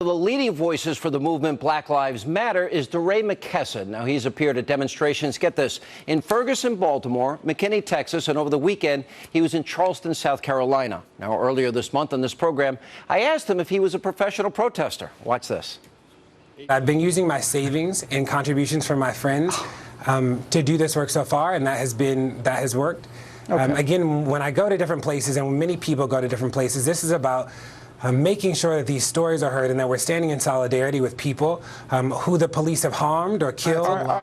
The leading voices for the movement Black Lives Matter is DeRay McKesson. Now, he's appeared at demonstrations, get this, in Ferguson, Baltimore, McKinney, Texas, and over the weekend, he was in Charleston, South Carolina. Now, earlier this month on this program, I asked him if he was a professional protester. Watch this. I've been using my savings and contributions from my friends to do this work so far, and that has worked. Okay. Again, when I go to different places, and when many people go to different places, this is about making sure that these stories are heard and that we're standing in solidarity with people who the police have harmed or killed.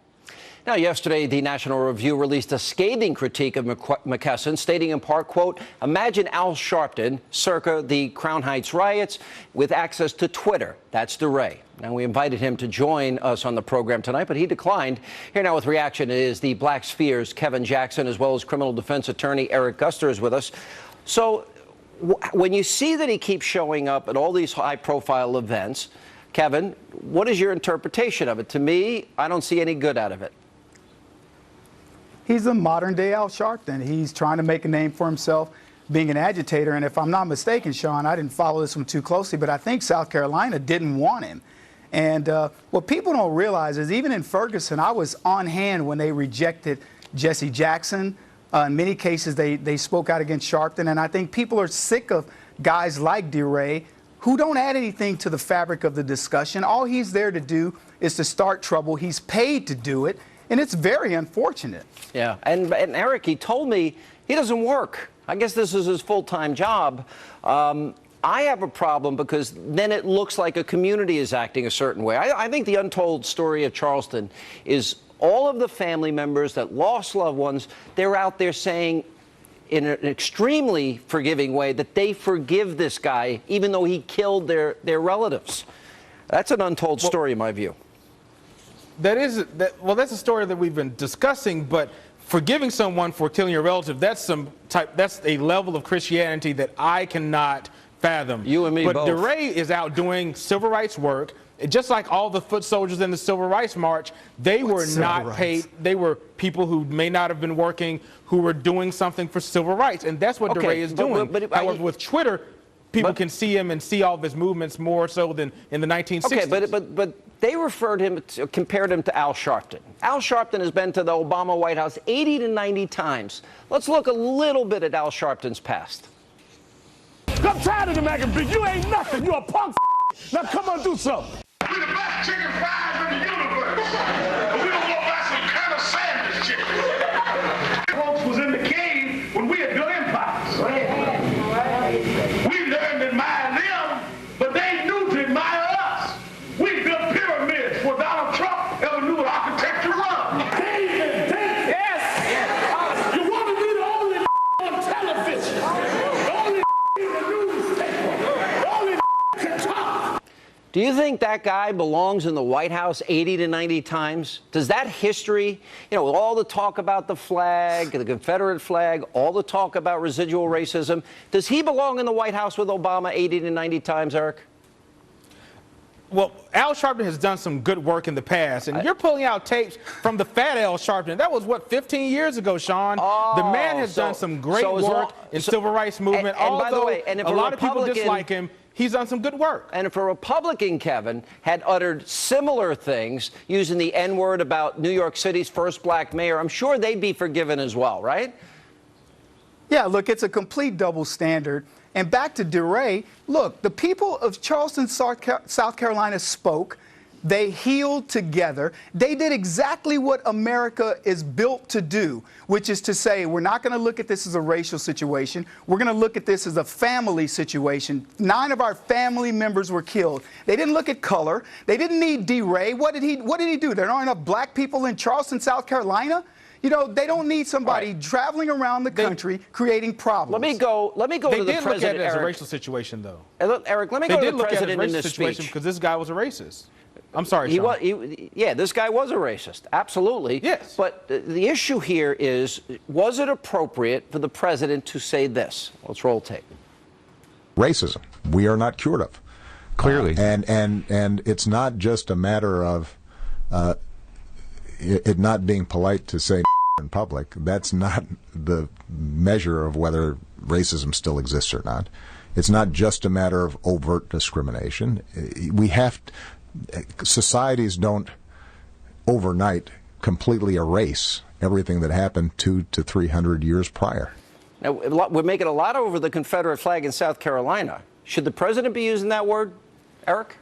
Now, yesterday, the National Review released a scathing critique of McKesson, stating in part, quote, imagine Al Sharpton, circa the Crown Heights riots, with access to Twitter. That's DeRay. Now, we invited him to join us on the program tonight, but he declined. Here now with reaction is the Black Sphere's Kevin Jackson, as well as criminal defense attorney Eric Guster is with us. So, when you see that he keeps showing up at all these high-profile events, Kevin, what is your interpretation of it? To me, I don't see any good out of it. He's a modern-day Al Sharpton. He's trying to make a name for himself being an agitator. And if I'm not mistaken, Sean, I didn't follow this one too closely, but I think South Carolina didn't want him. And what people don't realize is even in Ferguson, I was on hand when they rejected Jesse Jackson. In many cases, they spoke out against Sharpton. And I think people are sick of guys like DeRay who don't add anything to the fabric of the discussion. All he's there to do is to start trouble. He's paid to do it. And it's very unfortunate. Yeah. And Eric, he told me he doesn't work. I guess this is his full-time job. I have a problem because then it looks like a community is acting a certain way. I think the untold story of Charleston is all of the family members that lost loved ones, they're out there saying in an extremely forgiving way that they forgive this guy even though he killed their relatives. That's an untold story in my view. That's a story that we've been discussing, but forgiving someone for killing your relative, that's a level of Christianity that I cannot fathom. You and me both. But DeRay is out doing civil rights work. Just like all the foot soldiers in the Civil Rights March, they were not paid. They were people who may not have been working, who were doing something for civil rights, and that's what DeRay is doing. However, with Twitter, people can see him and see all of his movements more so than in the 1960s. Okay, but they compared him to Al Sharpton. Al Sharpton has been to the Obama White House 80 to 90 times. Let's look a little bit at Al Sharpton's past. I'm tired of the mac and beef. You ain't nothing. You a punk. Now come on, do something. We the best chicken fries in the universe. But we don't go buy some kind of sandwich chicken. Folks was in the cave when we had built empires. We learned to admire them, but they knew to admire us. We built pyramids before Donald Trump ever knew what architecture was. David, yes. You want to be the only on television, the only in the newspaper, the only can talk. Do you think that guy belongs in the White House 80 to 90 times? Does that history, you know, all the talk about the flag, the Confederate flag, all the talk about residual racism, does he belong in the White House with Obama 80 to 90 times, Eric? Well, Al Sharpton has done some good work in the past, and you're pulling out tapes from the fat Al Sharpton. That was, what, 15 years ago, Sean? The man has done some great work in civil rights movement. And by the way, a lot of people dislike him, he's done some good work. And if a Republican, Kevin, had uttered similar things using the N-word about New York City's first black mayor, I'm sure they'd be forgiven as well, right? Yeah, look, it's a complete double standard. And back to DeRay, look, the people of Charleston, South Carolina spoke. They healed together. They did exactly what America is built to do, which is to say we're not going to look at this as a racial situation. We're going to look at this as a family situation. 9 of our family members were killed. They didn't look at color. They didn't need DeRay. What did he do? There aren't enough black people in Charleston, South Carolina? You know, they don't need somebody traveling around the country creating problems. Let me go to the president. They did look at it as a racial situation, though. Eric, let me go to the president in this speech. Because this guy was a racist. I'm sorry, Sean. Yeah, this guy was a racist. Absolutely. Yes. But the issue here is, was it appropriate for the president to say this? Let's roll tape. Racism, we are not cured of. Clearly. And it's not just a matter of it not being polite to say in public. That's not the measure of whether racism still exists or not. It's not just a matter of overt discrimination. Societies don't overnight completely erase everything that happened 200 to 300 years prior. Now, we're making a lot over the Confederate flag in South Carolina. Should the president be using that word, Eric?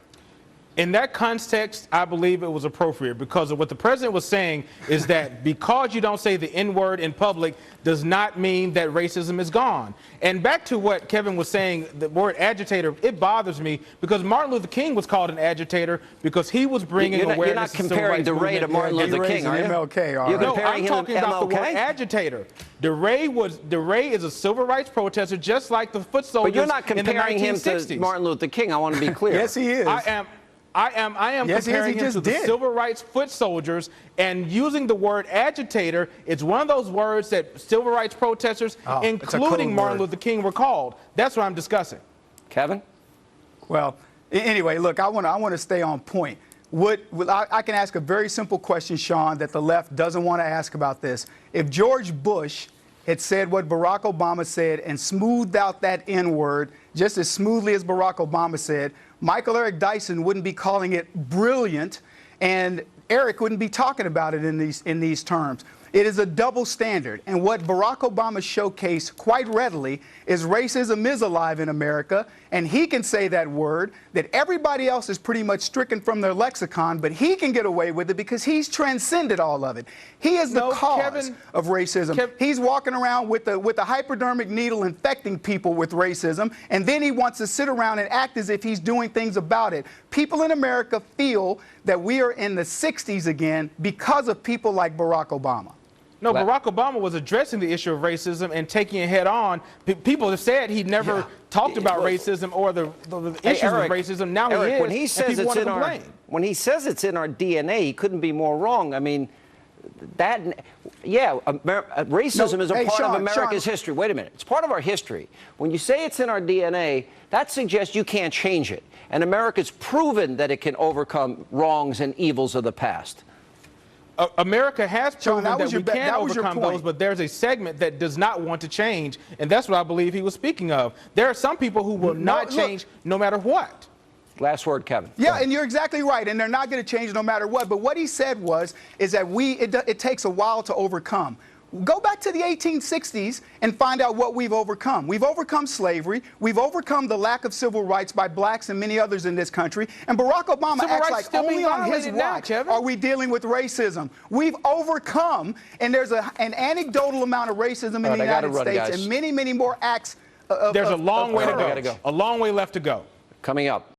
In that context, I believe it was appropriate, because of what the president was saying is that because you don't say the N-word in public does not mean that racism is gone. And back to what Kevin was saying, the word agitator, it bothers me because Martin Luther King was called an agitator because he was bringing awareness. You're not comparing DeRay to Martin Luther King, are you? MLK, all right. No, I'm talking about the word agitator. DeRay is a civil rights protester, just like the foot soldiers. But you're not comparing him to Martin Luther King. I want to be clear. Yes, he is. I am yes, comparing him to the civil rights foot soldiers, and using the word agitator. It's one of those words that civil rights protesters, including Martin Luther King, were called. That's what I'm discussing. Kevin? Well, anyway, look, I want to stay on point. I can ask a very simple question, Sean, that the left doesn't want to ask about this. If George Bush had said what Barack Obama said and smoothed out that N-word just as smoothly as Barack Obama said, Michael Eric Dyson wouldn't be calling it brilliant, and Eric wouldn't be talking about it in these terms. It is a double standard, and what Barack Obama showcased quite readily is racism is alive in America, and he can say that word that everybody else is pretty much stricken from their lexicon, but he can get away with it because he's transcended all of it. He is the cause of racism. He's walking around with a hypodermic needle infecting people with racism, and then he wants to sit around and act as if he's doing things about it. People in America feel that we are in the 60s again because of people like Barack Obama. No, Barack Obama was addressing the issue of racism and taking it head on. People have said he never talked about racism or the issues of racism. Now Eric, he is, when he says it's in our DNA, he couldn't be more wrong. I mean, racism is a part of America's history. Wait a minute. It's part of our history. When you say it's in our DNA, that suggests you can't change it. And America's proven that it can overcome wrongs and evils of the past. America has proven that we can overcome those, but there's a segment that does not want to change, and that's what I believe he was speaking of. There are some people who will not change no matter what. Last word, Kevin. Yeah, and you're exactly right, and they're not going to change no matter what. But what he said is that it takes a while to overcome. Go back to the 1860s and find out what we've overcome. We've overcome slavery. We've overcome the lack of civil rights by blacks and many others in this country. And Barack Obama acts like only on his watch are we dealing with racism. We've overcome, and there's an anecdotal amount of racism in the United States and many, many more acts. There's a long way to go. A long way left to go. Coming up.